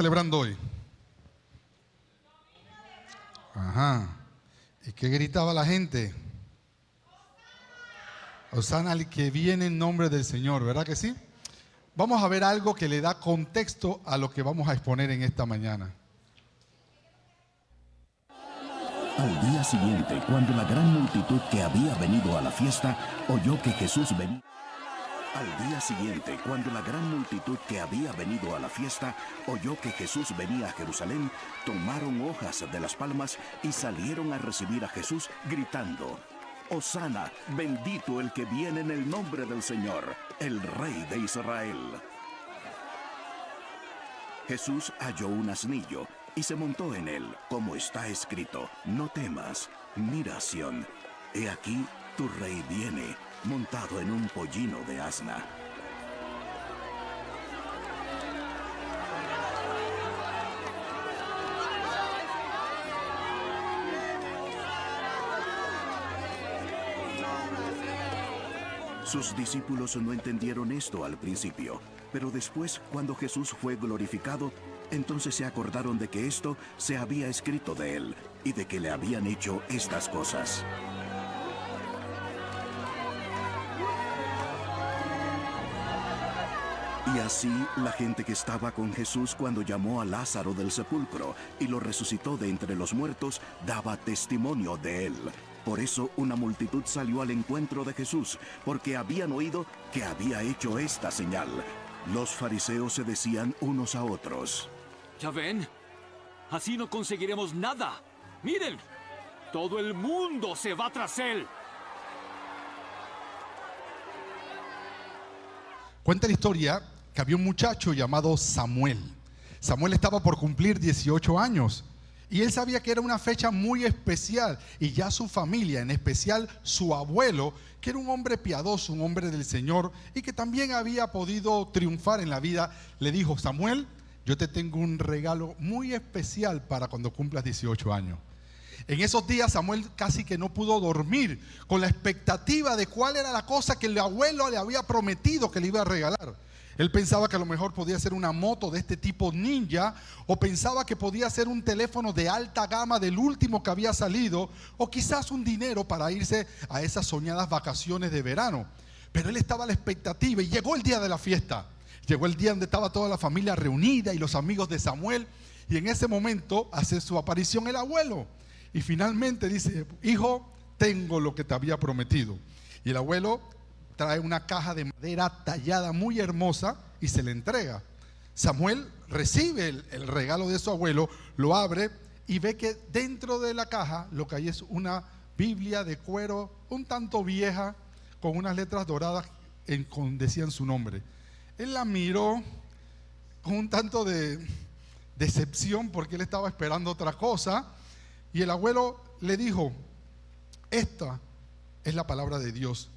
Celebrando hoy. Ajá. ¿Y qué gritaba la gente? Hosana al que viene en nombre del Señor, ¿verdad que sí? Vamos a ver algo que le da contexto a lo que vamos a exponer en esta mañana. Al día siguiente, cuando la gran multitud que había venido a la fiesta oyó que Jesús venía. Al día siguiente, cuando la gran multitud que había venido a la fiesta oyó que Jesús venía a Jerusalén, tomaron hojas de las palmas y salieron a recibir a Jesús gritando: Hosana, bendito el que viene en el nombre del Señor, el Rey de Israel. Jesús halló un asnillo y se montó en él, como está escrito: no temas, mira Sión, he aquí tu rey viene, montado en un pollino de asna. Sus discípulos no entendieron esto al principio, pero después, cuando Jesús fue glorificado, entonces se acordaron de que esto se había escrito de él y de que le habían hecho estas cosas. Y así la gente que estaba con Jesús cuando llamó a Lázaro del sepulcro y lo resucitó de entre los muertos, daba testimonio de él. Por eso una multitud salió al encuentro de Jesús, porque habían oído que había hecho esta señal. Los fariseos se decían unos a otros: ¿Ya ven? Así no conseguiremos nada. ¡Miren! Todo el mundo se va tras él. Cuenta la historia que había un muchacho llamado Samuel. Samuel estaba por cumplir 18 años y él sabía que era una fecha muy especial, y ya su familia, en especial su abuelo, que era un hombre piadoso, un hombre del Señor y que también había podido triunfar en la vida, le dijo: Samuel, yo te tengo un regalo muy especial para cuando cumplas 18 años. En esos días Samuel casi que no pudo dormir con la expectativa de cuál era la cosa que el abuelo le había prometido que le iba a regalar. Él pensaba que a lo mejor podía ser una moto de este tipo ninja, o pensaba que podía ser un teléfono de alta gama del último que había salido, o quizás un dinero para irse a esas soñadas vacaciones de verano. Pero él estaba a la expectativa y llegó el día de la fiesta. Llegó el día donde estaba toda la familia reunida y los amigos de Samuel, y en ese momento hace su aparición el abuelo. Y finalmente dice: hijo, tengo lo que te había prometido. Y el abuelo trae una caja de madera tallada muy hermosa y se le entrega. Samuel recibe el regalo de su abuelo, lo abre y ve que dentro de la caja lo que hay es una Biblia de cuero un tanto vieja, con unas letras doradas decían su nombre. Él la miró con un tanto de decepción, porque él estaba esperando otra cosa. Y el abuelo le dijo: esta es la palabra de Dios.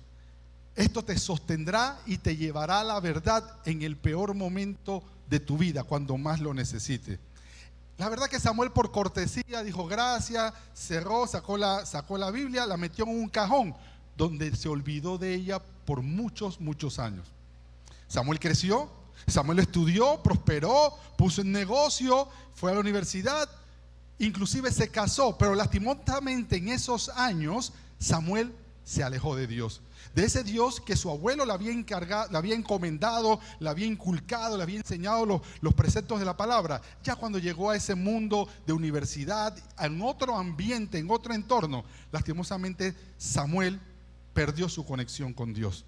Esto te sostendrá y te llevará a la verdad en el peor momento de tu vida, cuando más lo necesites. La verdad que Samuel, por cortesía, dijo gracias, cerró, sacó la Biblia, la metió en un cajón donde se olvidó de ella por muchos años. Samuel creció, Samuel estudió, prosperó, puso en negocio, fue a la universidad, inclusive se casó, pero lastimosamente en esos años Samuel se alejó de Dios, de ese Dios que su abuelo le había encargado, le había encomendado, le había inculcado, le había enseñado los preceptos de la palabra. Ya cuando llegó a ese mundo de universidad, en otro ambiente, en otro entorno, lastimosamente Samuel perdió su conexión con Dios.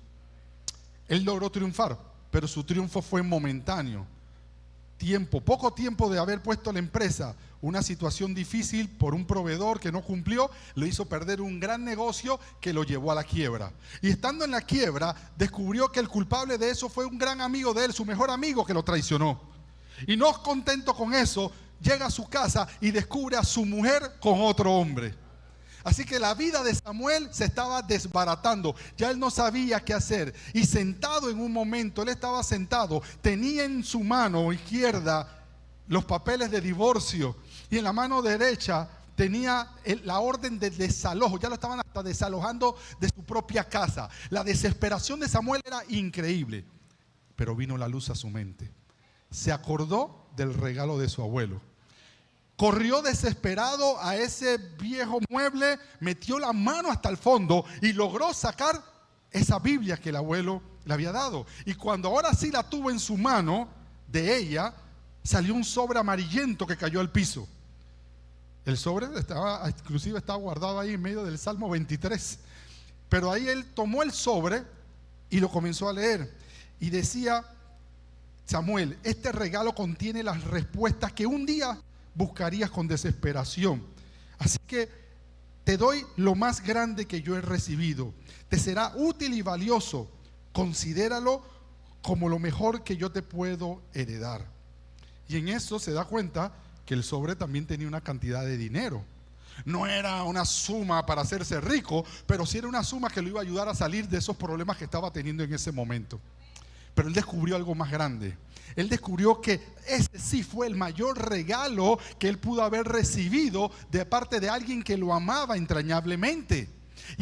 Él logró triunfar, pero su triunfo fue momentáneo. Poco tiempo de haber puesto la empresa, una situación difícil por un proveedor que no cumplió, le hizo perder un gran negocio que lo llevó a la quiebra. Y estando en la quiebra, descubrió que el culpable de eso fue un gran amigo de él, su mejor amigo, que lo traicionó. Y no contento con eso, llega a su casa y descubre a su mujer con otro hombre. Así que la vida de Samuel se estaba desbaratando, ya él no sabía qué hacer. Y sentado en un momento, él estaba sentado, tenía en su mano izquierda los papeles de divorcio y en la mano derecha tenía la orden de desalojo. Ya lo estaban hasta desalojando de su propia casa. La desesperación de Samuel era increíble, pero vino la luz a su mente. Se acordó del regalo de su abuelo. Corrió desesperado a ese viejo mueble, metió la mano hasta el fondo y logró sacar esa Biblia que el abuelo le había dado. Y cuando ahora sí la tuvo en su mano, de ella salió un sobre amarillento que cayó al piso. El sobre inclusive estaba guardado ahí en medio del Salmo 23. Pero ahí él tomó el sobre y lo comenzó a leer. Y decía: Samuel, este regalo contiene las respuestas que un día buscarías con desesperación. Así que te doy lo más grande que yo he recibido. Te será útil y valioso. Considéralo como lo mejor que yo te puedo heredar. Y en eso se da cuenta que el sobre también tenía una cantidad de dinero. No era una suma para hacerse rico, pero sí era una suma que lo iba a ayudar a salir de esos problemas que estaba teniendo en ese momento. Pero él descubrió algo más grande. Él descubrió que ese sí fue el mayor regalo que él pudo haber recibido de parte de alguien que lo amaba entrañablemente.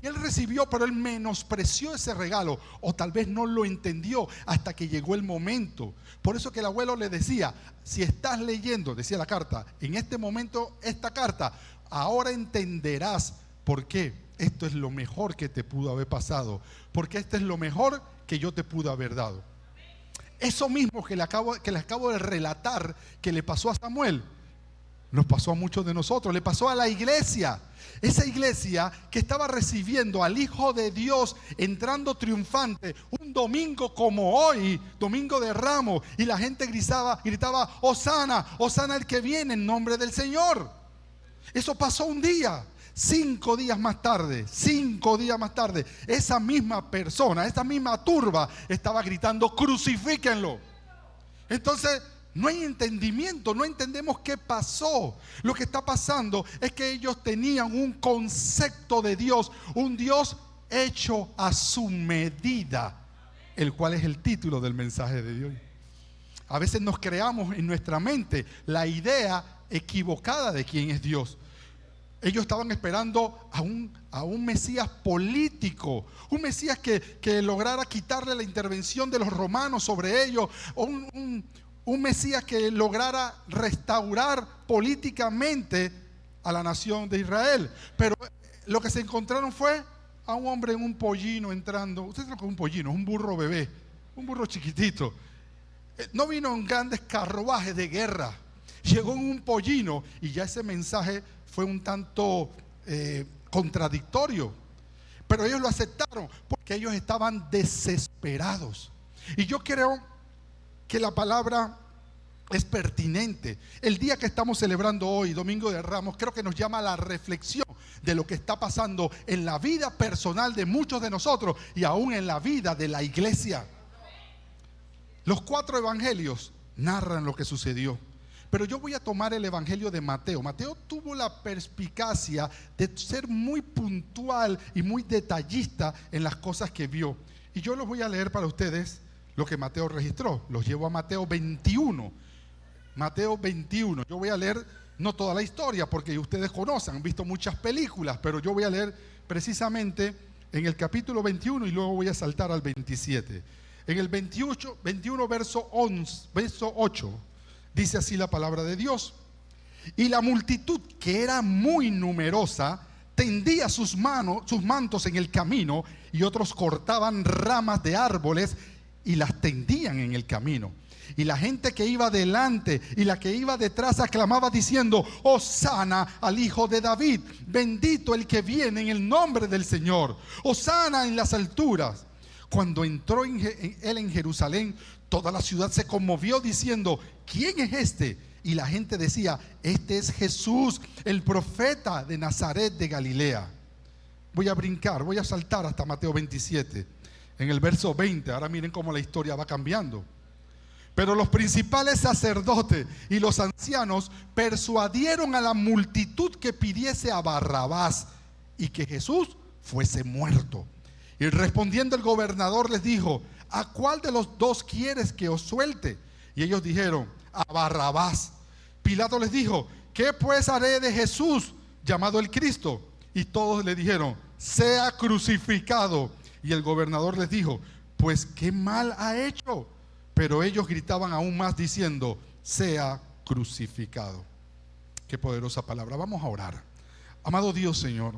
Y él recibió, pero él menospreció ese regalo, o tal vez no lo entendió hasta que llegó el momento. Por eso que el abuelo le decía: si estás leyendo, decía la carta, en este momento esta carta, ahora entenderás por qué esto es lo mejor que te pudo haber pasado, porque esto es lo mejor que yo te pude haber dado. Eso mismo que le acabo de relatar que le pasó a Samuel, nos pasó a muchos de nosotros, le pasó a la iglesia. Esa iglesia que estaba recibiendo al Hijo de Dios entrando triunfante un domingo como hoy, domingo de Ramos, y la gente gritaba: Hosana, Hosana el que viene en nombre del Señor. Eso pasó un día. 5 días más tarde, esa misma persona, esa misma turba estaba gritando: crucifíquenlo. Entonces no hay entendimiento, no entendemos qué pasó. Lo que está pasando es que ellos tenían un concepto de Dios, un Dios hecho a su medida, el cual es el título del mensaje de Dios. A veces nos creamos en nuestra mente la idea equivocada de quién es Dios. Ellos estaban esperando a un Mesías político, un Mesías que lograra quitarle la intervención de los romanos sobre ellos, un Mesías que lograra restaurar políticamente a la nación de Israel. Pero lo que se encontraron fue a un hombre en un pollino entrando. Ustedes saben lo que es un pollino, es un burro bebé, un burro chiquitito. No vino en grandes carruajes de guerra, llegó en un pollino, y ya ese mensaje fue un tanto contradictorio, pero ellos lo aceptaron porque ellos estaban desesperados. Y yo creo que la palabra es pertinente. El día que estamos celebrando hoy, Domingo de Ramos, creo que nos llama a la reflexión de lo que está pasando en la vida personal de muchos de nosotros y aún en la vida de la iglesia. Los 4 evangelios narran lo que sucedió. Pero yo voy a tomar el evangelio de Mateo. Mateo tuvo la perspicacia de ser muy puntual y muy detallista en las cosas que vio. Y yo los voy a leer para ustedes lo que Mateo registró. Los llevo a Mateo 21. Mateo 21. Yo voy a leer no toda la historia porque ustedes conocen, han visto muchas películas, pero yo voy a leer precisamente en el capítulo 21 y luego voy a saltar al 27. En el 21 verso 8. Dice así la palabra de Dios: y la multitud, que era muy numerosa, tendía sus mantos en el camino, y otros cortaban ramas de árboles y las tendían en el camino. Y la gente que iba delante y la que iba detrás aclamaba diciendo: Hosana al Hijo de David, bendito el que viene en el nombre del Señor, Hosana en las alturas. Cuando entró él en Jerusalén, toda la ciudad se conmovió diciendo: ¿quién es este? Y la gente decía: este es Jesús, el profeta de Nazaret de Galilea. Voy a saltar hasta Mateo 27. En el verso 20, ahora miren cómo la historia va cambiando. Pero los principales sacerdotes y los ancianos persuadieron a la multitud que pidiese a Barrabás y que Jesús fuese muerto. Y respondiendo el gobernador les dijo: ¿a cuál de los 2 quieres que os suelte? Y ellos dijeron: a Barrabás. Pilato les dijo: ¿qué pues haré de Jesús, llamado el Cristo? Y todos le dijeron: sea crucificado. Y el gobernador les dijo: pues qué mal ha hecho. Pero ellos gritaban aún más diciendo: sea crucificado. Qué poderosa palabra. Vamos a orar. Amado Dios, Señor,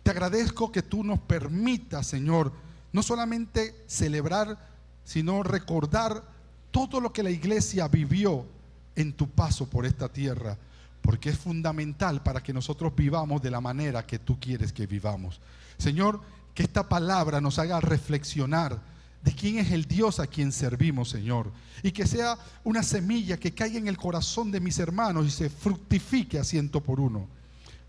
te agradezco que tú nos permitas, Señor, no solamente celebrar, sino recordar todo lo que la iglesia vivió en tu paso por esta tierra, porque es fundamental para que nosotros vivamos de la manera que tú quieres que vivamos. Señor, que esta palabra nos haga reflexionar de quién es el Dios a quien servimos, Señor, y que sea una semilla que caiga en el corazón de mis hermanos y se fructifique a 100%.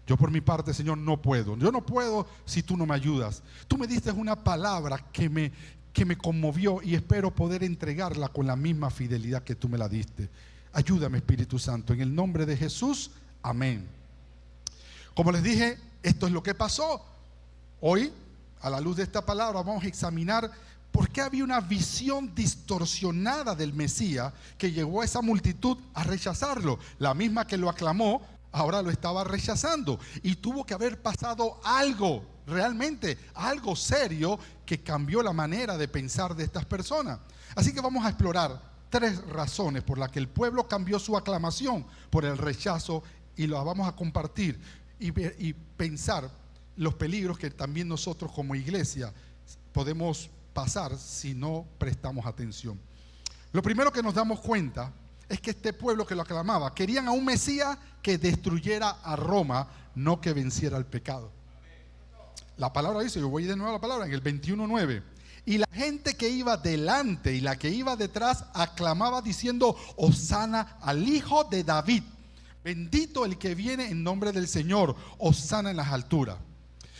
Yo por mi parte, Señor, no puedo. Yo no puedo si tú no me ayudas. Tú me diste una palabra que me conmovió y espero poder entregarla con la misma fidelidad que tú me la diste. Ayúdame, Espíritu Santo, en el nombre de Jesús, amén. Como les dije, esto es lo que pasó. Hoy, a la luz de esta palabra, vamos a examinar por qué había una visión distorsionada del Mesías que llevó a esa multitud a rechazarlo. La misma que lo aclamó, ahora lo estaba rechazando. Y tuvo que haber pasado algo, realmente algo serio, que cambió la manera de pensar de estas personas. Así que vamos a explorar 3 razones por las que el pueblo cambió su aclamación por el rechazo, y las vamos a compartir y pensar los peligros que también nosotros como iglesia podemos pasar si no prestamos atención. Lo primero que nos damos cuenta es que este pueblo que lo aclamaba querían a un Mesías que destruyera a Roma, no que venciera al pecado. La palabra dice, yo voy de nuevo a la palabra, en el 21:9. Y la gente que iba delante y la que iba detrás aclamaba diciendo: Hosana al Hijo de David. Bendito el que viene en nombre del Señor. Hosana en las alturas.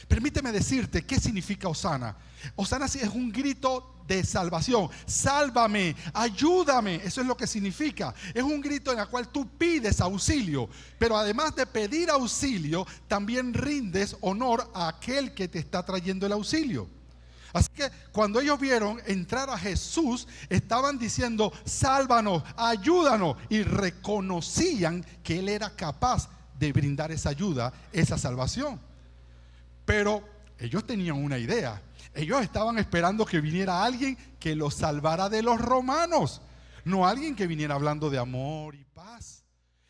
Permíteme decirte qué significa Hosana. Hosana es un grito de salvación. Sálvame, ayúdame. Eso es lo que significa. Es un grito en el cual tú pides auxilio, pero además de pedir auxilio, también rindes honor a aquel que te está trayendo el auxilio. Así que cuando ellos vieron entrar a Jesús, estaban diciendo: sálvanos, ayúdanos, y reconocían que Él era capaz de brindar esa ayuda, esa salvación. Pero ellos tenían una idea. Ellos estaban esperando que viniera alguien que los salvara de los romanos, no alguien que viniera hablando de amor y paz.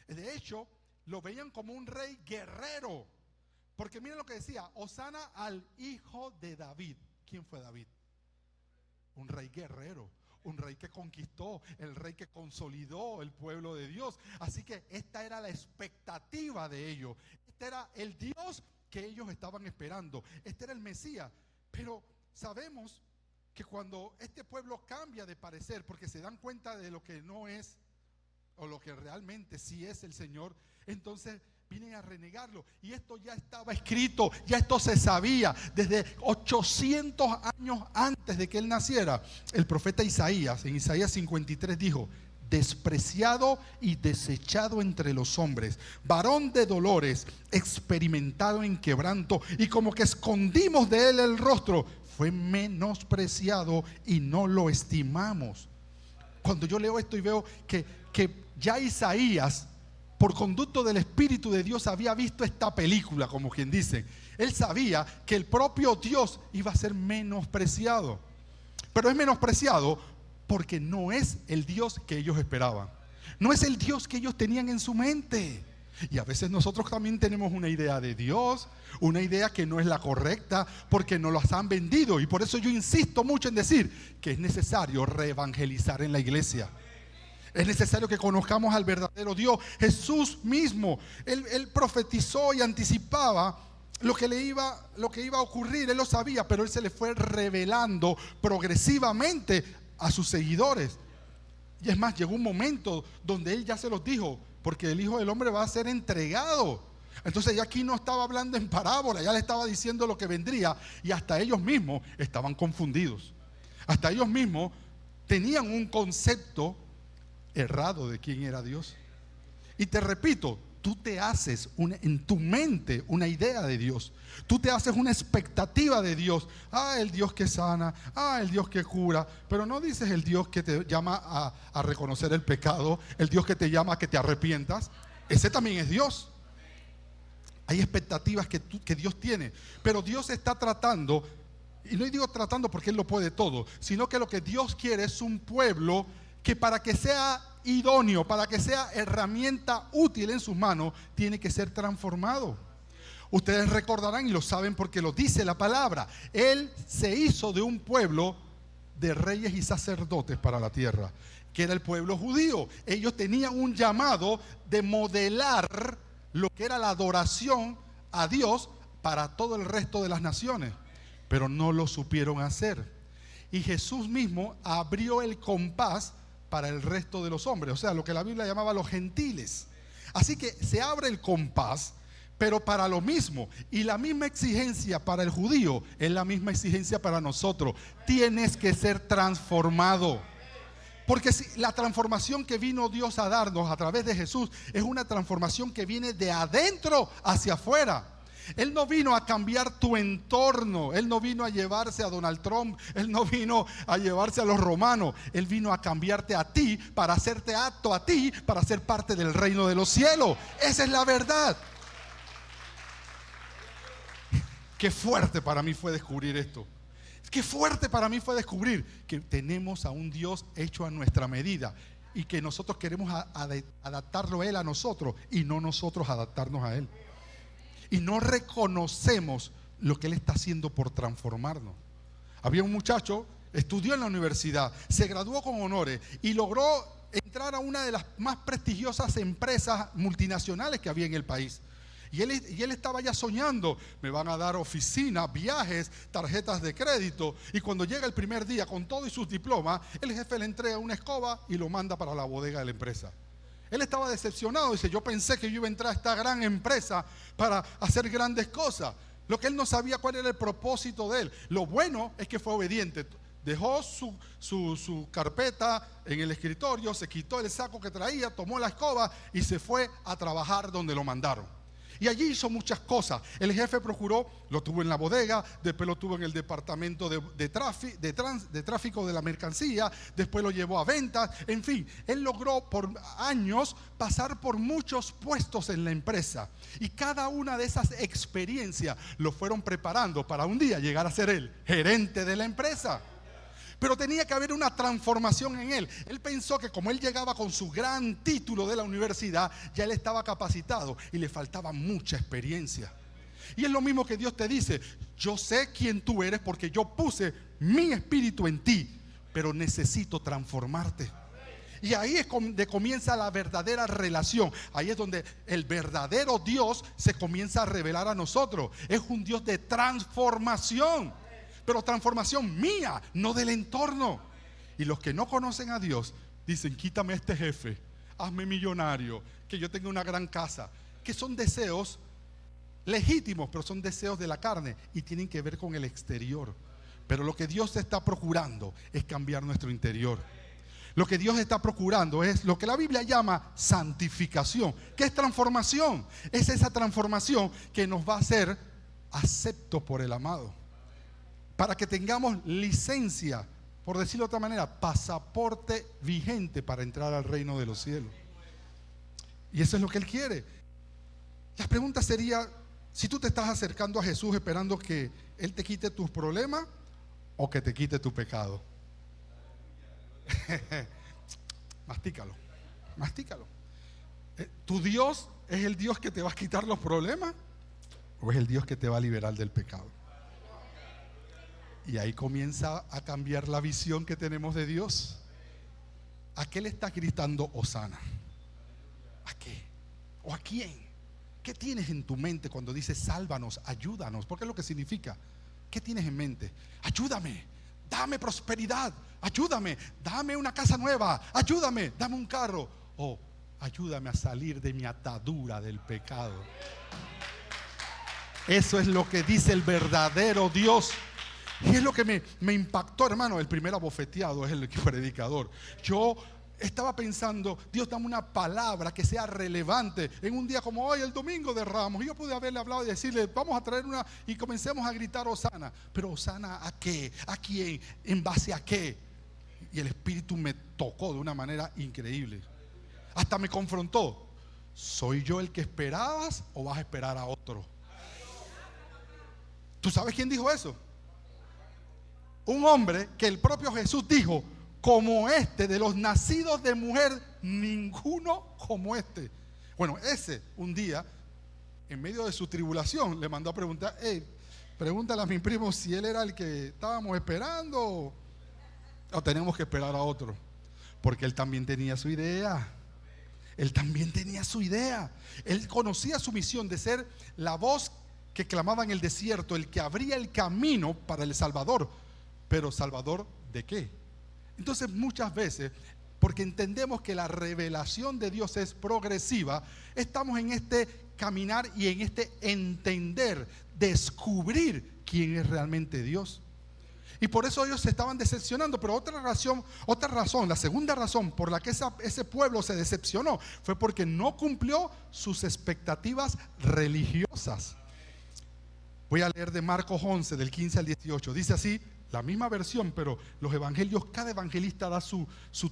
De hecho, lo veían como un rey guerrero, porque miren lo que decía: Hosana al Hijo de David. ¿Quién fue David? Un rey guerrero, un rey que conquistó, el rey que consolidó el pueblo de Dios. Así que esta era la expectativa de ellos. Este era el Dios que ellos estaban esperando. Este era el Mesías. Pero sabemos que cuando este pueblo cambia de parecer, porque se dan cuenta de lo que no es o lo que realmente sí es el Señor, entonces vienen a renegarlo. Y esto ya estaba escrito, ya esto se sabía desde 800 años antes de que Él naciera. El profeta Isaías, en Isaías 53, dijo: despreciado y desechado entre los hombres, varón de dolores, experimentado en quebranto, y como que escondimos de Él el rostro, fue menospreciado y no lo estimamos. Cuando yo leo esto y veo que ya Isaías, por conducto del Espíritu de Dios, había visto esta película, como quien dice, él sabía que el propio Dios iba a ser menospreciado. Pero es menospreciado porque no es el Dios que ellos esperaban. No es el Dios que ellos tenían en su mente. Y a veces nosotros también tenemos una idea de Dios, una idea que no es la correcta, porque nos las han vendido. Y por eso yo insisto mucho en decir que es necesario reevangelizar en la iglesia. Es necesario que conozcamos al verdadero Dios. Jesús mismo, él profetizó y anticipaba lo que iba a ocurrir. Él lo sabía, pero Él se le fue revelando progresivamente a sus seguidores. Y es más, llegó un momento donde Él ya se los dijo: porque el Hijo del Hombre va a ser entregado. Entonces ya aquí no estaba hablando en parábola, ya le estaba diciendo lo que vendría. Y hasta ellos mismos estaban confundidos. Hasta ellos mismos tenían un concepto errado de quién era Dios. Y te repito, tú te haces en tu mente una idea de Dios. Tú te haces una expectativa de Dios. El Dios que sana, el Dios que cura. Pero no dices el Dios que te llama a reconocer el pecado, el Dios que te llama a que te arrepientas. Ese también es Dios. Hay expectativas que Dios tiene, pero Dios está tratando, y no digo tratando porque Él lo puede todo, sino que lo que Dios quiere es un pueblo que para que sea idóneo, para que sea herramienta útil en sus manos, tiene que ser transformado. Ustedes recordarán y lo saben porque lo dice la palabra. Él se hizo de un pueblo de reyes y sacerdotes para la tierra, que era el pueblo judío. Ellos tenían un llamado de modelar lo que era la adoración a Dios para todo el resto de las naciones, pero no lo supieron hacer. Y Jesús mismo abrió el compás para el resto de los hombres, o sea, lo que la Biblia llamaba los gentiles. Así que se abre el compás, pero para lo mismo. Y la misma exigencia para el judío es la misma exigencia para nosotros. Tienes que ser transformado. Porque si la transformación que vino Dios a darnos a través de Jesús es una transformación que viene de adentro hacia afuera. Él no vino a cambiar tu entorno. Él no vino a llevarse a Donald Trump. Él no vino a llevarse a los romanos. Él vino a cambiarte a ti, para hacerte apto a ti, para ser parte del reino de los cielos. Esa es la verdad. Qué fuerte para mí fue descubrir esto. Qué fuerte para mí fue descubrir que tenemos a un Dios hecho a nuestra medida y que nosotros queremos adaptarlo a Él a nosotros y no nosotros adaptarnos a Él. Y no reconocemos lo que Él está haciendo por transformarnos. Había un muchacho, estudió en la universidad, se graduó con honores y logró entrar a una de las más prestigiosas empresas multinacionales que había en el país. Y él estaba ya soñando, me van a dar oficina, viajes, tarjetas de crédito. Y cuando llega el primer día con todo y sus diplomas, el jefe le entrega una escoba y lo manda para la bodega de la empresa. Él estaba decepcionado, dice, yo pensé que yo iba a entrar a esta gran empresa para hacer grandes cosas. Lo que él no sabía cuál era el propósito de él. Lo bueno es que fue obediente. Dejó su carpeta en el escritorio, se quitó el saco que traía, tomó la escoba y se fue a trabajar donde lo mandaron. Y allí hizo muchas cosas. El jefe procuró, lo tuvo en la bodega, después lo tuvo en el departamento de tráfico de la mercancía, después lo llevó a ventas. En fin, él logró por años pasar por muchos puestos en la empresa. Y cada una de esas experiencias lo fueron preparando para un día llegar a ser el gerente de la empresa. Pero tenía que haber una transformación en él. Él pensó que como él llegaba con su gran título de la universidad, ya él estaba capacitado y le faltaba mucha experiencia. Y es lo mismo que Dios te dice, yo sé quién tú eres porque yo puse mi espíritu en ti, pero necesito transformarte. Y ahí es donde comienza la verdadera relación. Ahí es donde el verdadero Dios se comienza a revelar a nosotros. Es un Dios de transformación. Pero transformación mía, no del entorno. Y los que no conocen a Dios dicen, quítame a este jefe, hazme millonario, que yo tenga una gran casa. Que son deseos legítimos, pero son deseos de la carne y tienen que ver con el exterior. Pero lo que Dios está procurando es cambiar nuestro interior. Lo que Dios está procurando es lo que la Biblia llama santificación. ¿Qué es transformación? Es esa transformación que nos va a hacer aceptos por el amado. Para que tengamos licencia, por decirlo de otra manera, pasaporte vigente para entrar al reino de los cielos. Y eso es lo que Él quiere. La pregunta sería, si tú te estás acercando a Jesús esperando que Él te quite tus problemas o que te quite tu pecado. Mastícalo. ¿Tu Dios es el Dios que te va a quitar los problemas o es el Dios que te va a liberar del pecado? Y ahí comienza a cambiar la visión que tenemos de Dios. ¿A qué le estás gritando Hosana? ¿A qué? ¿O a quién? ¿Qué tienes en tu mente cuando dices sálvanos, ayúdanos? Porque es lo que significa. ¿Qué tienes en mente? Ayúdame, dame prosperidad, ayúdame, dame una casa nueva, ayúdame, dame un carro. O ayúdame a salir de mi atadura del pecado. Eso es lo que dice el verdadero Dios. Y es lo que me impactó, hermano. El primer abofeteado es el predicador. Yo estaba pensando, Dios, dame una palabra que sea relevante en un día como hoy, el domingo de Ramos. Y yo pude haberle hablado y decirle, vamos a traer una, y comencemos a gritar Hosana. Pero Hosana, ¿a qué? ¿A quién? ¿En base a qué? Y el Espíritu me tocó de una manera increíble. Hasta me confrontó. ¿Soy yo el que esperabas o vas a esperar a otro? ¿Tú sabes quién dijo eso? Un hombre que el propio Jesús dijo, como este, de los nacidos de mujer, ninguno como este. Bueno, ese un día, en medio de su tribulación, le mandó a preguntar: pregúntale a mi primo si él era el que estábamos esperando o tenemos que esperar a otro. Porque él también tenía su idea. Él también tenía su idea. Él conocía su misión de ser la voz que clamaba en el desierto, el que abría el camino para el Salvador. Pero ¿Salvador de qué? Entonces muchas veces, porque entendemos que la revelación de Dios es progresiva, estamos en este caminar y en este entender, descubrir quién es realmente Dios. Y por eso ellos se estaban decepcionando. Pero otra razón, la segunda razón por la que ese pueblo se decepcionó fue porque no cumplió sus expectativas religiosas. Voy a leer de Marcos 11, del 15 al 18. Dice así, la misma versión, pero los evangelios, cada evangelista da su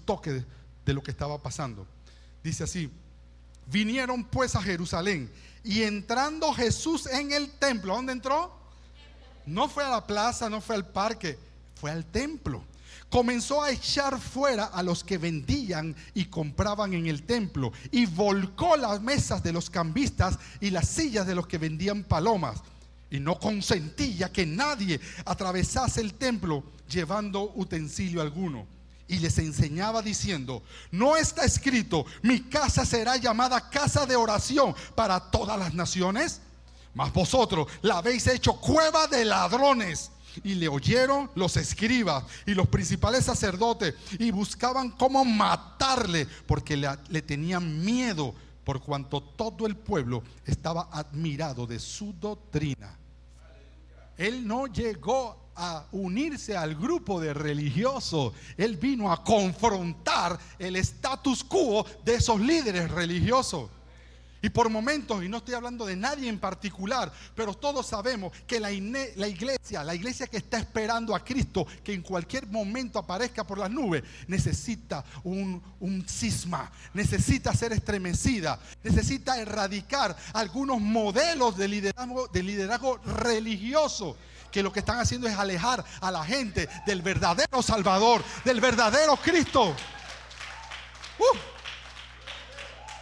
toque de lo que estaba pasando. Dice así: vinieron pues a Jerusalén, y entrando Jesús en el templo. ¿A dónde entró? No fue a la plaza, no fue al parque, fue al templo. Comenzó a echar fuera a los que vendían y compraban en el templo, y volcó las mesas de los cambistas y las sillas de los que vendían palomas. Y no consentía que nadie atravesase el templo llevando utensilio alguno. Y les enseñaba diciendo: ¿no está escrito, mi casa será llamada casa de oración para todas las naciones? Mas vosotros la habéis hecho cueva de ladrones. Y le oyeron los escribas y los principales sacerdotes, y buscaban cómo matarle, porque le tenían miedo, por cuanto todo el pueblo estaba admirado de su doctrina. Él no llegó a unirse al grupo de religiosos. Él vino a confrontar el status quo de esos líderes religiosos. Y por momentos, y no estoy hablando de nadie en particular, pero todos sabemos que la iglesia que está esperando a Cristo, que en cualquier momento aparezca por las nubes, necesita un cisma, necesita ser estremecida, necesita erradicar algunos modelos de liderazgo religioso, que lo que están haciendo es alejar a la gente del verdadero Salvador, del verdadero Cristo.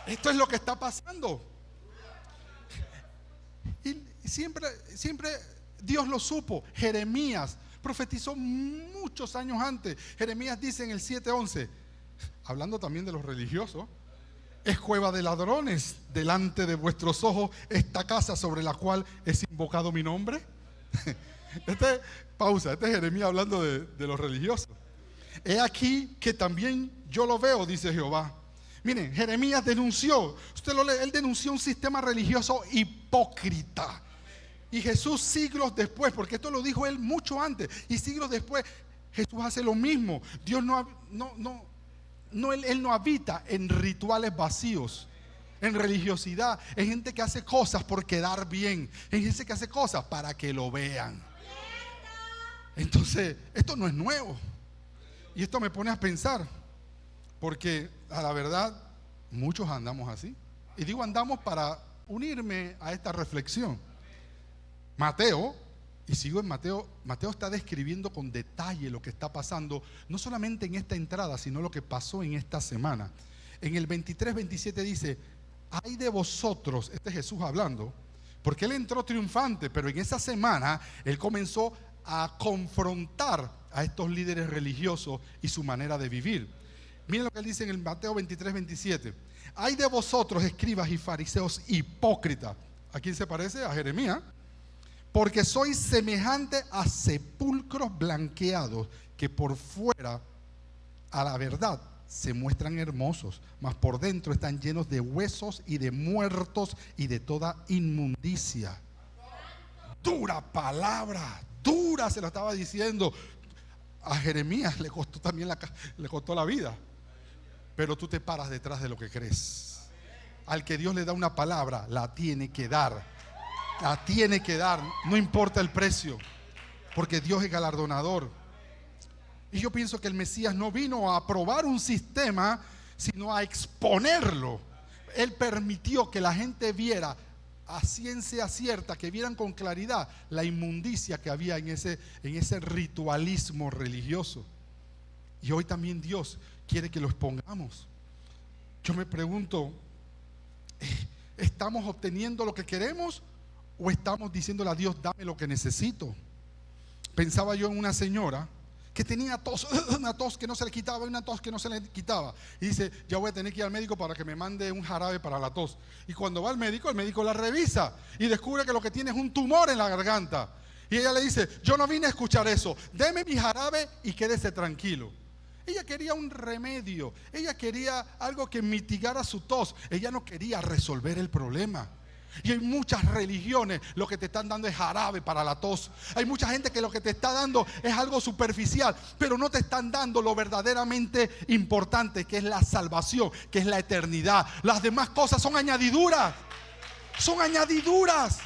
Esto es lo que está pasando. Y siempre Dios lo supo. Jeremías profetizó muchos años antes. Jeremías dice en el 7:11, hablando también de los religiosos: es cueva de ladrones delante de vuestros ojos esta casa sobre la cual es invocado mi nombre. Pausa, este es Jeremías hablando de los religiosos. He aquí que también yo lo veo, dice Jehová. Miren, Jeremías denunció, usted lo lee, él denunció un sistema religioso hipócrita. Y Jesús, siglos después, porque esto lo dijo él mucho antes, y siglos después Jesús hace lo mismo. Dios él no habita en rituales vacíos, en religiosidad, en gente que hace cosas por quedar bien, en gente que hace cosas para que lo vean. Entonces, esto no es nuevo. Y esto me pone a pensar, porque a la verdad muchos andamos así. Y digo andamos para unirme a esta reflexión. Mateo, y sigo en Mateo, Mateo está describiendo con detalle lo que está pasando, no solamente en esta entrada, sino lo que pasó en esta semana. En el 23-27 dice: ay de vosotros, este es Jesús hablando, porque él entró triunfante, pero en esa semana él comenzó a confrontar a estos líderes religiosos y su manera de vivir. Miren lo que él dice en el Mateo 23-27. Ay de vosotros, escribas y fariseos hipócritas. ¿A quién se parece? A Jeremías. Porque sois semejante a sepulcros blanqueados, que por fuera a la verdad se muestran hermosos, mas por dentro están llenos de huesos y de muertos y de toda inmundicia. Dura palabra, dura, se lo estaba diciendo. A Jeremías le costó también le costó la vida. Pero tú te paras detrás de lo que crees. Al que Dios le da una palabra, la tiene que dar. La tiene que dar, no importa el precio, porque Dios es galardonador. Y yo pienso que el Mesías no vino a aprobar un sistema, sino a exponerlo. Él permitió que la gente viera a ciencia cierta, que vieran con claridad la inmundicia que había en ese ritualismo religioso. Y hoy también Dios quiere que lo expongamos. Yo me pregunto, ¿estamos obteniendo lo que queremos o estamos diciéndole a Dios, dame lo que necesito? Pensaba yo en una señora que tenía tos, una tos que no se le quitaba, una tos que no se le quitaba. Y dice, ya voy a tener que ir al médico para que me mande un jarabe para la tos. Y cuando va al médico, el médico la revisa y descubre que lo que tiene es un tumor en la garganta. Y ella le dice, yo no vine a escuchar eso, deme mi jarabe y quédese tranquilo. Ella quería un remedio, ella quería algo que mitigara su tos, ella no quería resolver el problema. Y hay muchas religiones, lo que te están dando es jarabe para la tos. Hay mucha gente que lo que te está dando es algo superficial, pero no te están dando lo verdaderamente importante, que es la salvación, que es la eternidad. Las demás cosas son añadiduras, son añadiduras.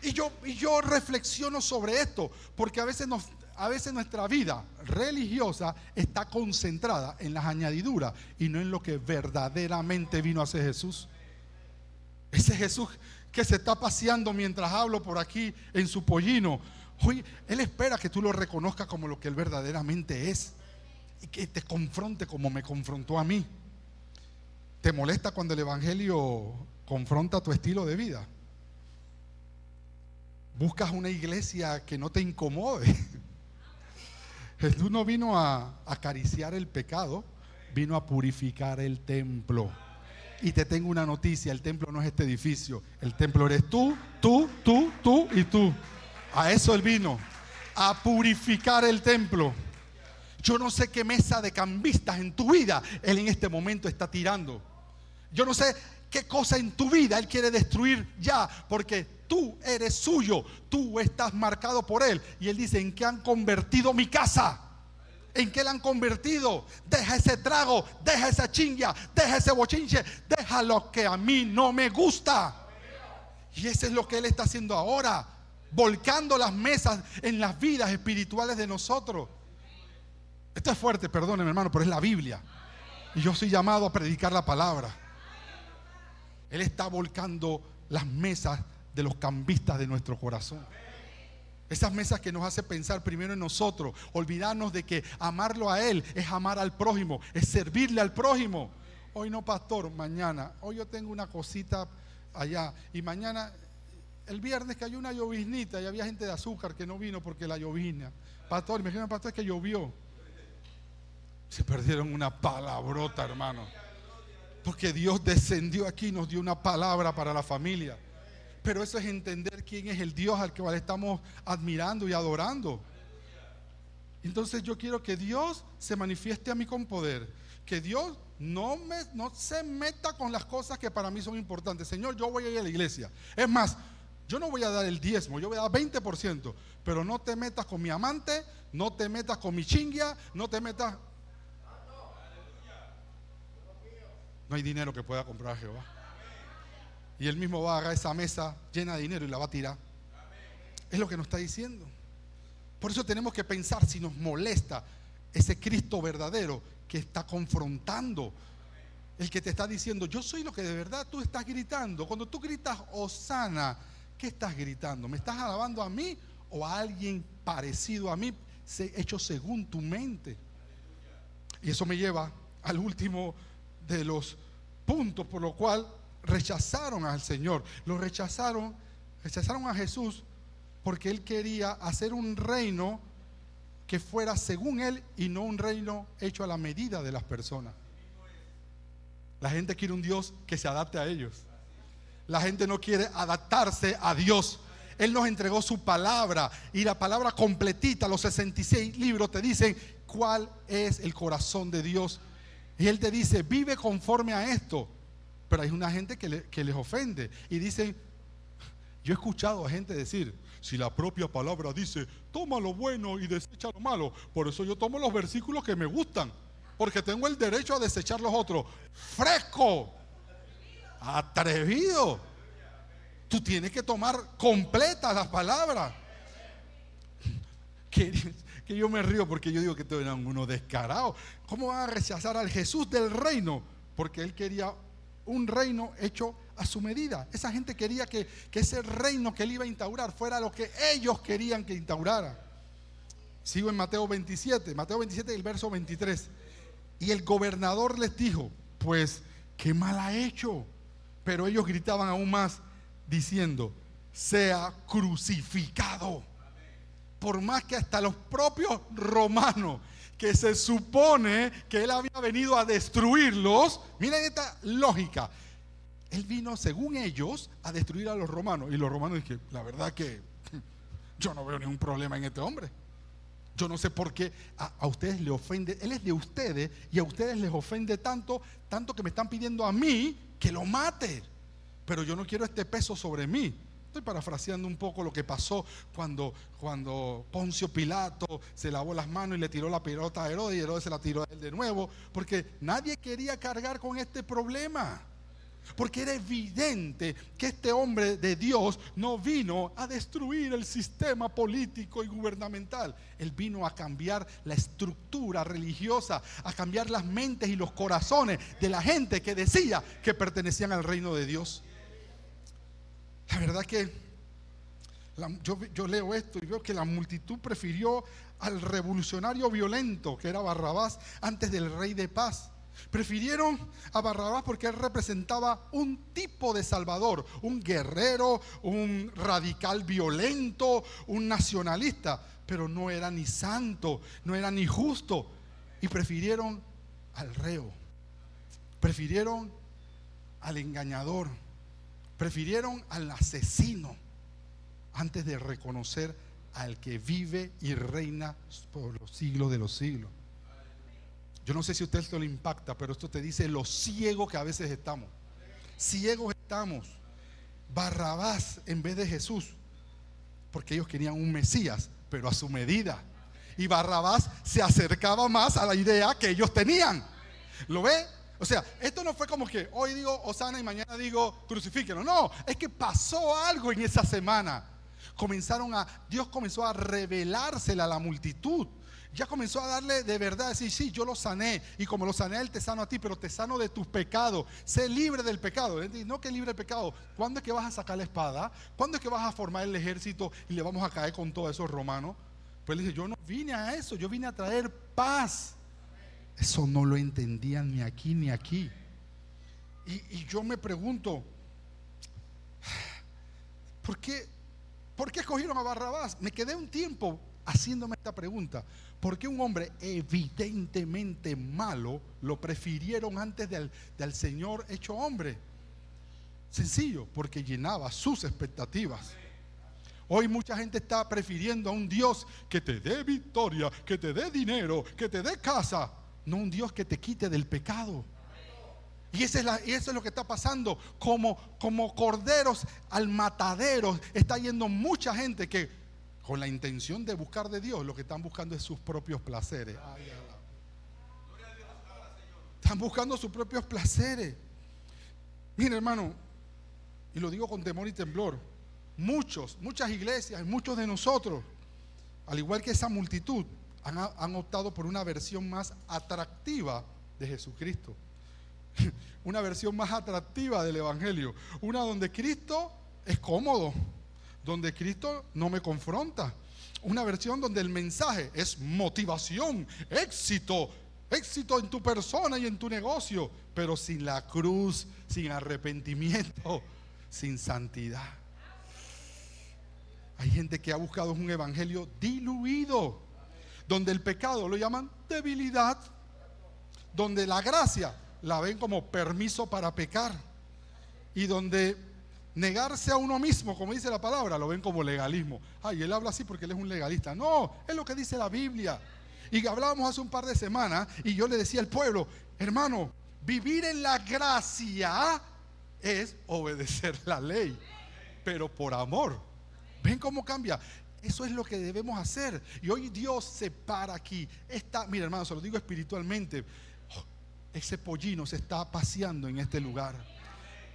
Y yo reflexiono sobre esto, porque a veces nuestra vida religiosa está concentrada en las añadiduras y no en lo que verdaderamente vino a hacer Jesús. Ese Jesús que se está paseando mientras hablo por aquí en su pollino, hoy Él espera que tú lo reconozcas como lo que Él verdaderamente es y que te confronte como me confrontó a mí. ¿Te molesta cuando el evangelio confronta tu estilo de vida? Buscas una iglesia que no te incomode. Jesús no vino a acariciar el pecado, vino a purificar el templo. Y te tengo una noticia, el templo no es este edificio, el templo eres tú y tú. A eso Él vino, a purificar el templo. Yo no sé qué mesa de cambistas en tu vida Él en este momento está tirando. Yo no sé qué cosa en tu vida Él quiere destruir ya, porque tú eres suyo, tú estás marcado por Él. Y Él dice, ¿en qué han convertido mi casa? ¿En qué la han convertido? Deja ese trago, deja esa chinga, deja ese bochinche, deja lo que a mí no me gusta. Y eso es lo que Él está haciendo ahora, volcando las mesas en las vidas espirituales de nosotros. Esto es fuerte, perdónenme hermano, pero es la Biblia. Y yo soy llamado a predicar la palabra. Él está volcando las mesas de los cambistas de nuestro corazón. Esas mesas que nos hace pensar primero en nosotros, olvidarnos de que amarlo a Él es amar al prójimo, es servirle al prójimo. Hoy no, pastor, mañana. Hoy yo tengo una cosita allá. Y mañana, el viernes cayó una lloviznita y había gente de azúcar que no vino porque la llovizna. Pastor, me dijeron, pastor, es que llovió. Se perdieron una palabrota, hermano. Porque Dios descendió aquí y nos dio una palabra para la familia. Pero eso es entender quién es el Dios al cual estamos admirando y adorando. Entonces yo quiero que Dios se manifieste a mí con poder. Que Dios no se meta con las cosas que para mí son importantes. Señor, yo voy a ir a la iglesia. Es más, yo no voy a dar el diezmo, yo voy a dar 20%. Pero no te metas con mi amante, no te metas con mi chingia, no te metas. No hay dinero que pueda comprar a Jehová. Y Él mismo va a agarrar esa mesa llena de dinero y la va a tirar. Es lo que nos está diciendo. Por eso tenemos que pensar si nos molesta ese Cristo verdadero que está confrontando. El que te está diciendo, yo soy lo que de verdad tú estás gritando. Cuando tú gritas Hosana, ¿qué estás gritando? ¿Me estás alabando a mí o a alguien parecido a mí, hecho según tu mente? Y eso me lleva al último de los puntos por lo cual rechazaron al Señor. Lo rechazaron a Jesús porque Él quería hacer un reino que fuera según Él y no un reino hecho a la medida de las personas. La gente quiere un Dios que se adapte a ellos. La gente no quiere adaptarse a Dios. Él nos entregó su palabra y la palabra completita, los 66 libros te dicen cuál es el corazón de Dios. Y Él te dice, vive conforme a esto. Pero hay una gente que les ofende y dicen, yo he escuchado a gente decir, si la propia palabra dice, toma lo bueno y desecha lo malo, por eso yo tomo los versículos que me gustan, porque tengo el derecho a desechar los otros. Fresco, atrevido. Tú tienes que tomar completas las palabras. Que yo me río porque yo digo que todos eran unos descarados. ¿Cómo van a rechazar al Jesús del reino? Porque Él quería un reino hecho a su medida. Esa gente quería que ese reino que Él iba a instaurar fuera lo que ellos querían que instaurara. Sigo en Mateo 27, el verso 23. Y el gobernador les dijo: pues, ¿qué mal ha hecho? Pero ellos gritaban aún más, diciendo: sea crucificado. Por más que hasta los propios romanos, que se supone que él había venido a destruirlos, miren esta lógica, él vino, según ellos, a destruir a los romanos. Y los romanos dijeron: la verdad que yo no veo ningún problema en este hombre. Yo no sé por qué a ustedes les ofende. Él es de ustedes y a ustedes les ofende tanto que me están pidiendo a mí que lo mate. Pero yo no quiero este peso sobre mí. Estoy parafraseando un poco lo que pasó cuando Poncio Pilato se lavó las manos y le tiró la pelota a Herodes, y Herodes se la tiró a él de nuevo, porque nadie quería cargar con este problema. Porque era evidente que este hombre de Dios no vino a destruir el sistema político y gubernamental. Él vino a cambiar la estructura religiosa, a cambiar las mentes y los corazones de la gente que decía que pertenecían al reino de Dios. La verdad que yo leo esto y veo que la multitud prefirió al revolucionario violento que era Barrabás antes del rey de paz. Prefirieron a Barrabás porque él representaba un tipo de salvador, un guerrero, un radical violento, un nacionalista, pero no era ni santo, no era ni justo. Y prefirieron al reo, prefirieron al engañador, prefirieron al asesino antes de reconocer al que vive y reina por los siglos de los siglos. Yo no sé si a usted esto le impacta, pero esto te dice lo ciego que a veces estamos. Ciegos estamos. Barrabás en vez de Jesús, porque ellos querían un Mesías, pero a su medida. Y Barrabás se acercaba más a la idea que ellos tenían. ¿Lo ve? O sea, esto no fue como que hoy digo Hosana y mañana digo crucifíquenlo. No, es que pasó algo en esa semana. Dios comenzó a revelársela a la multitud. Ya comenzó a darle de verdad, decir: sí, yo lo sané, y como lo sané, Él te sano a ti, pero te sano de tus pecados. Sé libre del pecado. No que libre del pecado. ¿Cuándo es que vas a sacar la espada? ¿Cuándo es que vas a formar el ejército y le vamos a caer con todos esos romanos? Pues él dice: yo no vine a eso, yo vine a traer paz. Eso no lo entendían ni aquí ni aquí. Y yo me pregunto, ¿por qué escogieron a Barrabás? Me quedé un tiempo haciéndome esta pregunta. ¿Por qué un hombre evidentemente malo lo prefirieron antes del Señor hecho hombre? Sencillo, porque llenaba sus expectativas. Hoy mucha gente está prefiriendo a un Dios que te dé victoria, que te dé dinero, que te dé casa, no un Dios que te quite del pecado. Y eso es lo que está pasando. Como corderos al matadero está yendo mucha gente que con la intención de buscar de Dios, lo que están buscando es sus propios placeres. Están buscando sus propios placeres. Mira, hermano, y lo digo con temor y temblor, muchas iglesias, muchos de nosotros, al igual que esa multitud, han optado por una versión más atractiva de Jesucristo. Una versión más atractiva del Evangelio. Una donde Cristo es cómodo, donde Cristo no me confronta. Una versión donde el mensaje es motivación, éxito en tu persona y en tu negocio, pero sin la cruz, sin arrepentimiento, sin santidad. Hay gente que ha buscado un evangelio diluido, donde el pecado lo llaman debilidad, donde la gracia la ven como permiso para pecar, y donde negarse a uno mismo, como dice la palabra, lo ven como legalismo. Ay, él habla así porque él es un legalista. No, es lo que dice la Biblia. Y hablábamos hace un par de semanas y yo le decía al pueblo: hermano, vivir en la gracia es obedecer la ley, pero por amor. ¿Ven cómo cambia? Eso es lo que debemos hacer. Y hoy Dios se para aquí. Mira, hermano, se lo digo espiritualmente. Ese pollino se está paseando en este lugar.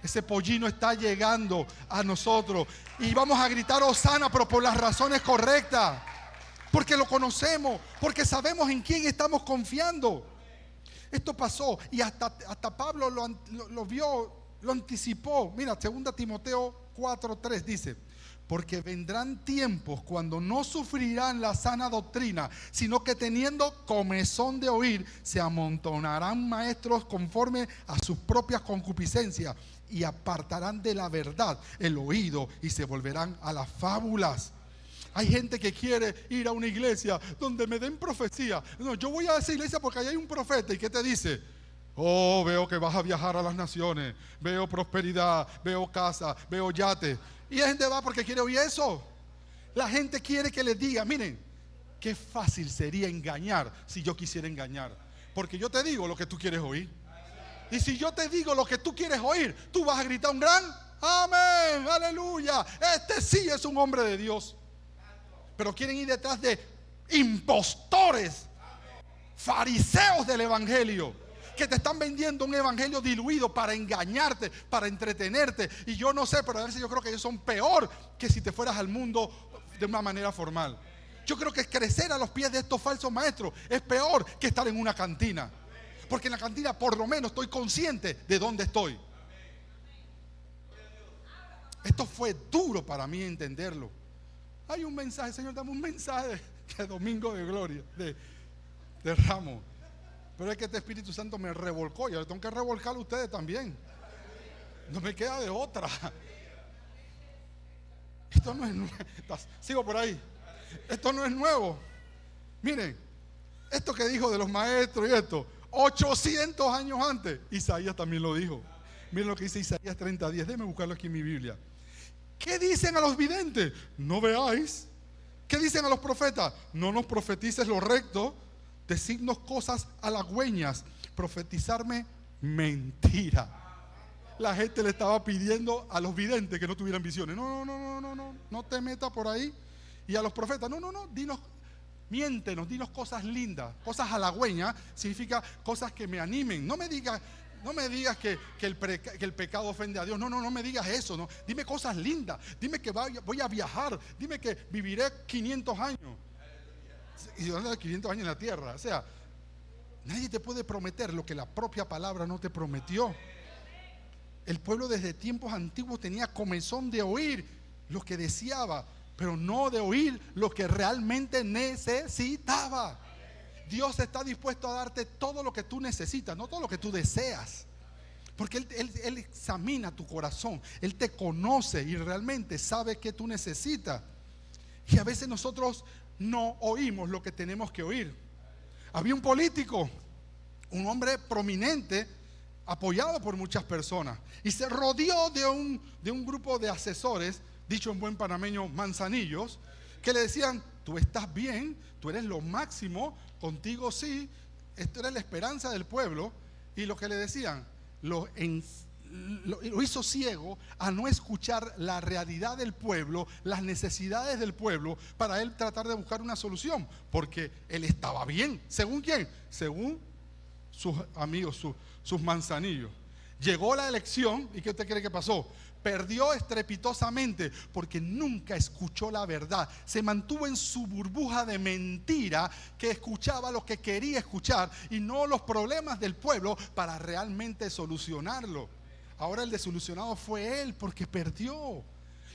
Ese pollino está llegando a nosotros y vamos a gritar Hosana, pero por las razones correctas, porque lo conocemos, porque sabemos en quién estamos confiando. Esto pasó y hasta Pablo lo vio Lo anticipó. Mira, 2 Timoteo 4:3 dice: porque vendrán tiempos cuando no sufrirán la sana doctrina, sino que teniendo comezón de oír, se amontonarán maestros conforme a sus propias concupiscencias y apartarán de la verdad el oído y se volverán a las fábulas. Hay gente que quiere ir a una iglesia donde me den profecía. No, yo voy a esa iglesia porque ahí hay un profeta. ¿Y qué te dice? Oh, veo que vas a viajar a las naciones, veo prosperidad, veo casa, veo yate. Y la gente va porque quiere oír eso. La gente quiere que les diga: miren, qué fácil sería engañar si yo quisiera engañar. Porque yo te digo lo que tú quieres oír. Y si yo te digo lo que tú quieres oír, tú vas a gritar un gran amén, aleluya. Este sí es un hombre de Dios. Pero quieren ir detrás de impostores, fariseos del evangelio, que te están vendiendo un evangelio diluido para engañarte, para entretenerte. Y yo no sé, pero a veces yo creo que ellos son peor que si te fueras al mundo de una manera formal. Yo creo que crecer a los pies de estos falsos maestros es peor que estar en una cantina. Porque en la cantina por lo menos estoy consciente de dónde estoy. Esto fue duro para mí entenderlo. Hay un mensaje, Señor, dame un mensaje de domingo de gloria, de Ramos. Pero es que este Espíritu Santo me revolcó y ahora tengo que revolcar a ustedes también. No me queda de otra. Esto no es nuevo. Sigo por ahí. Esto no es nuevo. Miren, esto que dijo de los maestros y esto, 800 años antes, Isaías también lo dijo. Miren lo que dice Isaías 30:10. Déjenme buscarlo aquí en mi Biblia. ¿Qué dicen a los videntes? No veáis. ¿Qué dicen a los profetas? No nos profetices lo recto. Decidnos cosas halagüeñas, profetizarme mentira. La gente le estaba pidiendo a los videntes que no tuvieran visiones. No te metas por ahí. Y a los profetas, dinos, miéntenos, dinos cosas lindas, cosas halagüeñas, significa cosas que me animen. No me digas que el pecado ofende a Dios. No me digas eso. No. Dime cosas lindas. Dime que voy a viajar. Dime que viviré 500 años. Y yo ando de 500 años en la tierra. O sea, nadie te puede prometer lo que la propia palabra no te prometió. El pueblo desde tiempos antiguos tenía comezón de oír lo que deseaba, pero no de oír lo que realmente necesitaba. Dios está dispuesto a darte todo lo que tú necesitas, no todo lo que tú deseas. Porque Él examina tu corazón. Él te conoce y realmente sabe que tú necesitas. Y a veces nosotros no oímos lo que tenemos que oír. Había un político, un hombre prominente, apoyado por muchas personas, y se rodeó de un grupo de asesores, dicho en buen panameño, manzanillos, que le decían: tú estás bien, tú eres lo máximo, contigo sí, esto era la esperanza del pueblo. Y lo que le decían lo hizo ciego a no escuchar la realidad del pueblo, las necesidades del pueblo, para él tratar de buscar una solución, porque él estaba bien. ¿Según quién? Según sus amigos, sus manzanillos. Llegó la elección y ¿qué usted cree que pasó? Perdió estrepitosamente porque nunca escuchó la verdad. Se mantuvo en su burbuja de mentira, que escuchaba lo que quería escuchar y no los problemas del pueblo para realmente solucionarlo. Ahora el desilusionado fue él porque perdió.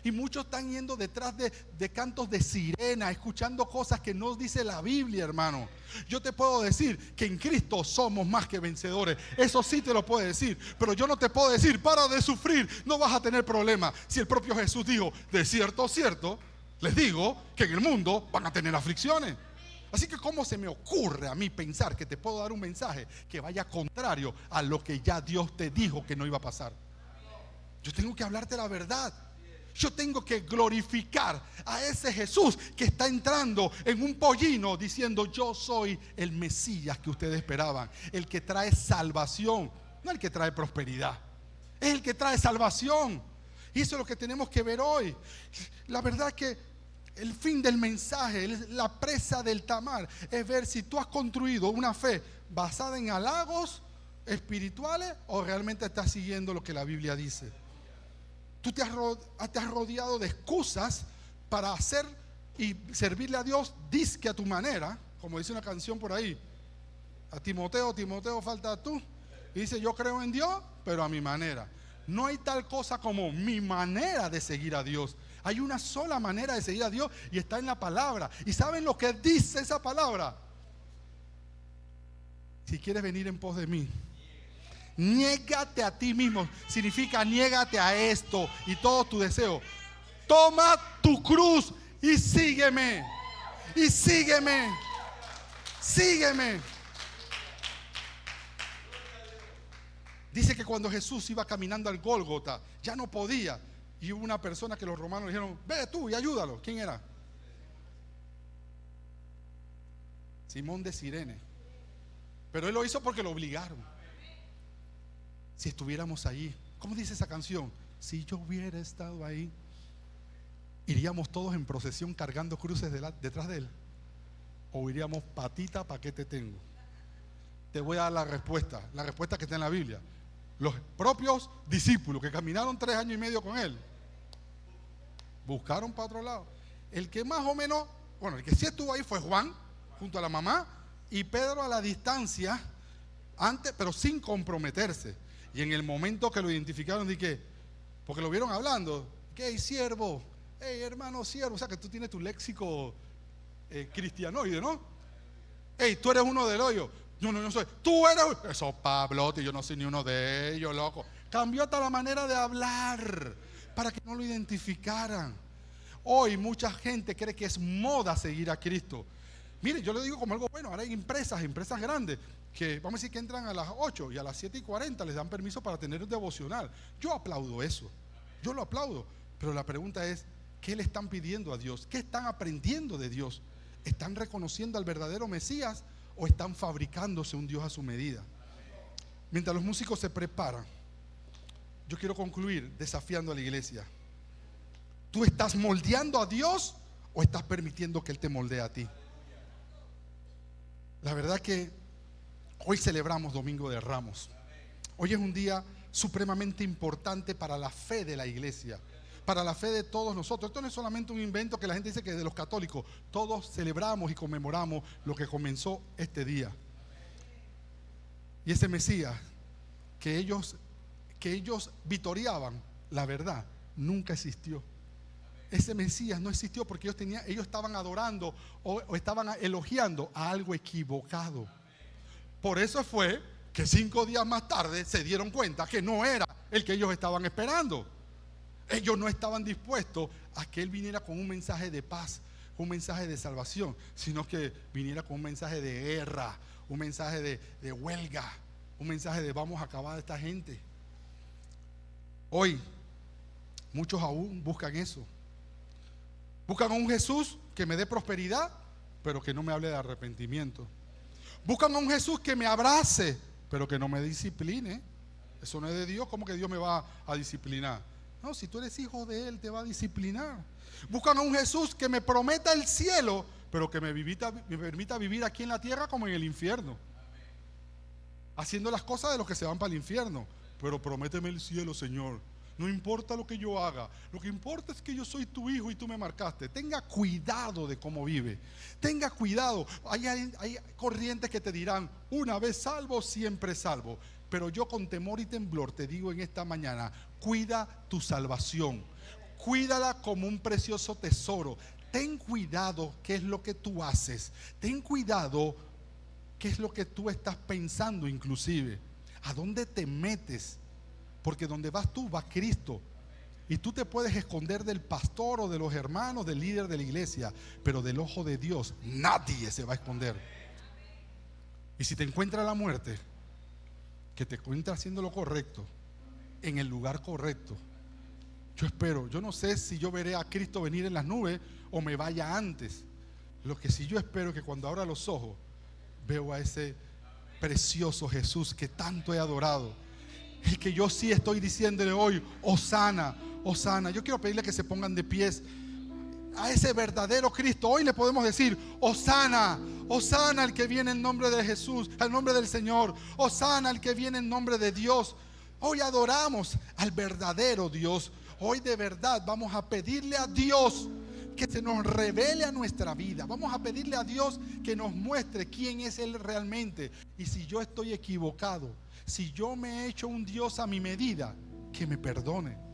Y muchos están yendo detrás de cantos de sirena, escuchando cosas que no dice la Biblia, hermano. Yo te puedo decir que en Cristo somos más que vencedores. Eso sí te lo puedo decir. Pero yo no te puedo decir: para de sufrir, no vas a tener problemas. Si el propio Jesús dijo: de cierto, cierto, les digo que en el mundo van a tener aflicciones. Así que ¿cómo se me ocurre a mí pensar que te puedo dar un mensaje que vaya contrario a lo que ya Dios te dijo que no iba a pasar? Yo tengo que hablarte la verdad. Yo tengo que glorificar a ese Jesús que está entrando en un pollino diciendo: yo soy el Mesías que ustedes esperaban, el que trae salvación, no el que trae prosperidad, es el que trae salvación. Y eso es lo que tenemos que ver hoy. La verdad que el fin del mensaje, la presa del tamar, es ver si tú has construido una fe basada en halagos espirituales o realmente estás siguiendo lo que la Biblia dice. Tú te has rodeado de excusas para hacer y servirle a Dios dizque a tu manera, como dice una canción por ahí. A Timoteo falta tú. Y dice: yo creo en Dios, pero a mi manera. no hay tal cosa como mi manera de seguir a Dios. Hay una sola manera de seguir a Dios y está en la palabra. ¿Y saben lo que dice esa palabra? Si quieres venir en pos de mí, niégate a ti mismo. Significa niégate a esto y todo tu deseo. Toma tu cruz y sígueme. Y sígueme. Sígueme. Dice que cuando Jesús iba caminando al Gólgota, ya no podía. Y hubo una persona que los romanos le dijeron: ve tú y ayúdalo. ¿Quién era? Simón de Cirene. Pero él lo hizo porque lo obligaron. Si estuviéramos allí, ¿cómo dice esa canción? Si yo hubiera estado ahí, ¿iríamos todos en procesión cargando cruces detrás de él? ¿O iríamos patita pa' qué te tengo? Te voy a dar la respuesta que está en la Biblia. Los propios discípulos que caminaron 3 años y medio con él, buscaron para otro lado. El que más o menos, el que sí estuvo ahí fue Juan, junto a la mamá, y Pedro a la distancia, antes, pero sin comprometerse. Y en el momento que lo identificaron, dije, porque lo vieron hablando, que hey, siervo, hey, hermano siervo, o sea que tú tienes tu léxico cristianoide, ¿no? Hey, tú eres uno del hoyo. Yo no soy. Tú eres. Eso, Pablo, yo no soy ni uno de ellos, loco. Cambió hasta la manera de hablar para que no lo identificaran. Hoy mucha gente cree que es moda seguir a Cristo. Mire, yo le digo como algo bueno. Ahora hay empresas grandes que vamos a decir que entran a las 8 y a las 7:40 les dan permiso para tener un devocional. Yo aplaudo eso. Yo lo aplaudo. Pero la pregunta es, ¿qué le están pidiendo a Dios? ¿Qué están aprendiendo de Dios? ¿Están reconociendo al verdadero Mesías o están fabricándose un Dios a su medida? Mientras los músicos se preparan, yo quiero concluir desafiando a la iglesia. ¿Tú estás moldeando a Dios o estás permitiendo que Él te moldee a ti? La verdad que hoy celebramos Domingo de Ramos. Hoy es un día supremamente importante para la fe de la iglesia, para la fe de todos nosotros. Esto no es solamente un invento que la gente dice que es de los católicos. Todos celebramos y conmemoramos lo que comenzó este día. Y ese Mesías que ellos vitoriaban, la verdad, nunca existió. Ese Mesías no existió porque ellos estaban adorando o estaban elogiando a algo equivocado. Por eso fue que 5 días más tarde se dieron cuenta que no era el que ellos estaban esperando. Ellos no estaban dispuestos a que Él viniera con un mensaje de paz, un mensaje de salvación, sino que viniera con un mensaje de guerra, un mensaje de huelga, un mensaje de vamos a acabar a esta gente. Hoy muchos aún buscan eso. Buscan a un Jesús que me dé prosperidad, pero que no me hable de arrepentimiento. Buscan a un Jesús que me abrace, pero que no me discipline. Eso no es de Dios. ¿Cómo que Dios me va a disciplinar? No, si tú eres hijo de Él, te va a disciplinar. Buscan a un Jesús que me prometa el cielo, pero que me permita vivir aquí en la tierra como en el infierno, haciendo las cosas de los que se van para el infierno. Pero prométeme el cielo, Señor. No importa lo que yo haga, lo que importa es que yo soy tu hijo y tú me marcaste. Tenga cuidado de cómo vive. Tenga cuidado. Hay corrientes que te dirán, una vez salvo, siempre salvo. Pero yo con temor y temblor te digo en esta mañana, cuida tu salvación. Cuídala como un precioso tesoro. Ten cuidado qué es lo que tú haces. Ten cuidado qué es lo que tú estás pensando inclusive. ¿A dónde te metes? Porque donde vas tú, va Cristo. Y tú te puedes esconder del pastor o de los hermanos, del líder de la iglesia, pero del ojo de Dios nadie se va a esconder. Y si te encuentra la muerte, que te encuentra haciendo lo correcto, en el lugar correcto, yo espero, yo no sé si yo veré a Cristo venir en las nubes o me vaya antes. Lo que sí yo espero es que cuando abra los ojos veo a ese precioso Jesús que tanto he adorado. El que yo sí estoy diciéndole hoy, Hosana, Hosana. Yo quiero pedirle que se pongan de pies a ese verdadero Cristo. Hoy le podemos decir, Hosana, Hosana el que viene en nombre de Jesús, al nombre del Señor. Hosana el que viene en nombre de Dios. Hoy adoramos al verdadero Dios. Hoy de verdad vamos a pedirle a Dios que se nos revele a nuestra vida. Vamos a pedirle a Dios que nos muestre quién es Él realmente. Y si yo estoy equivocado, si yo me he hecho un Dios a mi medida, que me perdone.